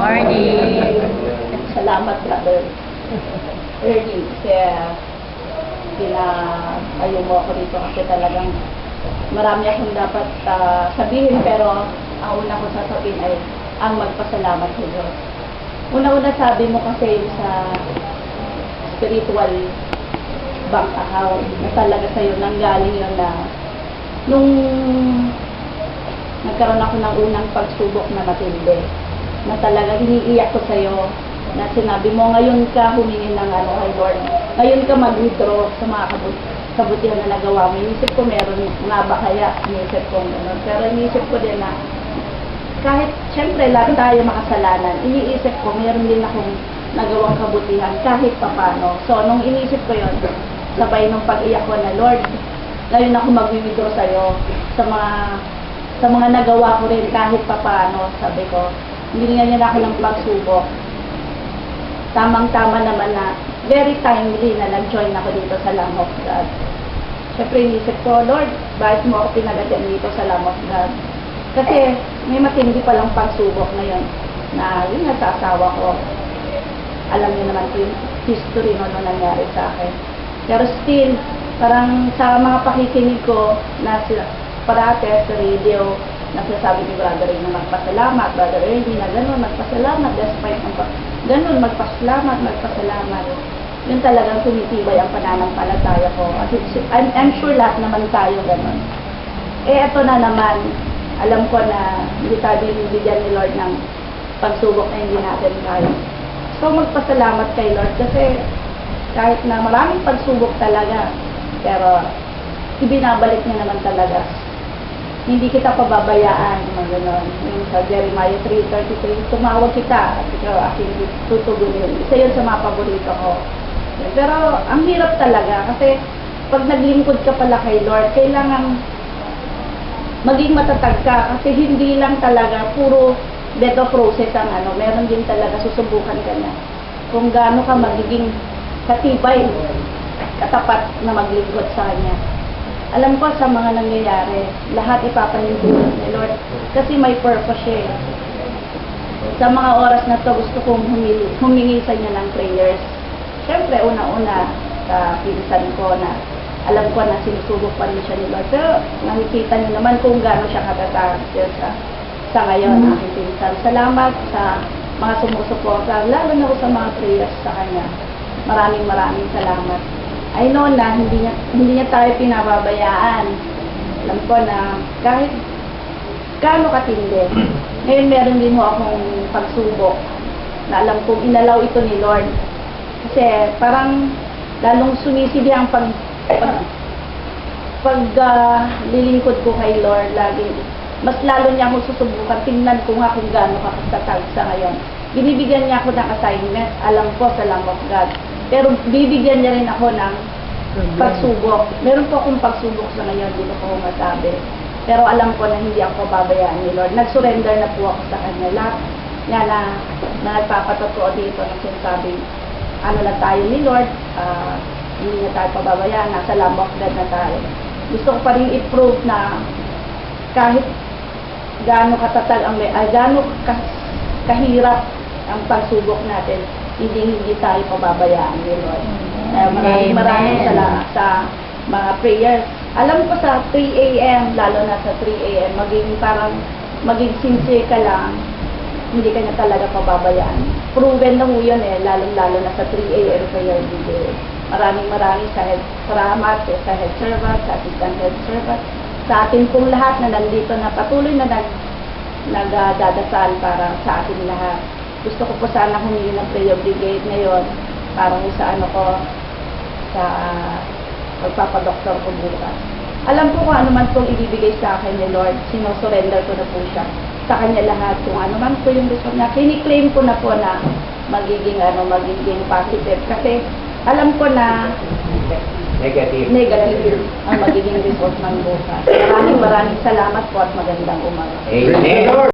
Morning. Salamat, brother. Early, kasi pinapayo mo ako dito kasi talagang marami akong dapat sabihin, pero ang una ko sasabihin ay ang magpasalamat sa Diyos. Una-una sabi mo kasi yung sa spiritual bank account na talaga sa'yo nanggaling yun na nung nagkaroon ako ng unang pagsubok na matindi, na talaga hiniiyak ko sa'yo, na sinabi mo, ngayon ka humingi ng kay Lord, ngayon ka mag-withdraw sa mga kabutihan na nagawa mo. Inisip ko meron nga ba kaya, inisip ko gano'n. Pero inisip ko din na kahit, syempre, lahat tayo makasalanan, iniisip ko, meron din akong nagawang kabutihan, kahit papano. So, nung inisip ko yon, sabay nung pag-iyak ko na, Lord, ngayon ako mag-withdraw sa'yo sa mga nagawa ko rin kahit papano. Sabi ko, binigyan niya ako ng pagsubok. Tamang-tama naman na very timely na nag-join ako dito sa Lamb of God. Siyempre, inisip ko, Lord, bakit mo ako pinagatan dito sa Lamb of God? Kasi may matindi palang pagsubok na yun, na yun nga sa asawa ko. Alam niyo naman po yung history no nangyari sa akin. Pero still, parang sa mga pakikinig ko na parate sa radio, nagsasabi ni Brother Ray na magpasalamat, Brother Ray na gano'n, magpasalamat, despite ng gano'n, magpasalamat. Yun talagang tumitibay ang pananampalataya ko. At I'm sure lahat naman tayo gano'n. Eto na naman, alam ko na hindi tayo binibigyan ni Lord ng pagsubok na hindi natin kaya. So magpasalamat kay Lord kasi kahit na maraming pagsubok talaga, pero ibinabalik niya naman talaga. Hindi kita pababayaan, mga gano'n. Yung sa Jeremiah 3:33, tumawag kita at ikaw aking tutugunin. Isa yun sa mga paborito ko. Pero ang hirap talaga kasi pag naglingkod ka pala kay Lord, kailangan maging matatag ka kasi hindi lang talaga puro beto process ang meron din talaga susubukan ka na kung gaano ka magiging katibay, katapat na maglingkod sa Kanya. Alam ko sa mga nangyayari, lahat ipapanintulot ni Lord kasi may purpose siya. Sa mga oras na to gusto kong humingi sa Niya ng prayers. Siyempre, una-una sa pinsan ko na alam ko na sinusubok pa rin siya ni Lord. Pero nakikita niyo naman kung gaano siya katatag sa ngayon, aking pinsan. Salamat sa mga sumusuporta, lalo na ko sa mga prayers sa Kanya. Maraming salamat. I know na hindi niya tayo pinababayaan. Alam ko na kahit gaano katindi. Ngayon meron din ho akong pagsubok na alam kong inalaw ito ni Lord. Kasi parang lalong sumisili ang lilingkod ko kay Lord lagi. Mas lalo niya akong susubukan. Tingnan ko nga kung gaano kakatatag sa ngayon. Binibigyan niya ako ng assignment. Alam ko sa Lamb of God. Pero bibigyan niya rin ako ng pagsubok. Meron po akong pagsubok sa ngayon, dito ko masabi. Pero alam ko na hindi ako babayaan ni Lord. Nag-surrender na po ako sa Kanya. Lahat niya na nagpapatotoo dito na sinasabi, na tayo ni Lord, hindi na tayo pababayaan, nasa Lamb of God na tayo. Gusto ko pa rin i-prove na kahit gaano katatag gaano kahirap ang pagsubok natin, hindi tayo pababayaan ni Lord. Maraming salamat sa mga prayers. Alam ko sa 3 a.m., lalo na sa 3 a.m., maging sincere ka lang, hindi ka na talaga pababayaan. Proven na ho yun lalo na sa 3 a.m. prayer video. Maraming salamat sa head servant, sa assistant head servant, sa atin pong lahat na nandito na patuloy na nagdadasal para sa atin lahat. Gusto ko po sana humingi ng prayer brigade ngayon para sa sa pagpapadoktor ko bukas. Alam ko kung ano man pong ibibigay sa akin ni Lord, sinosurrender ko na po siya sa Kanya lahat. Kung ano man po yung gusto niya, kini-claim ko na po na magiging positive. Kasi alam ko na negative ang magiging result ng bukas. Maraming salamat po at magandang umaga. Amen.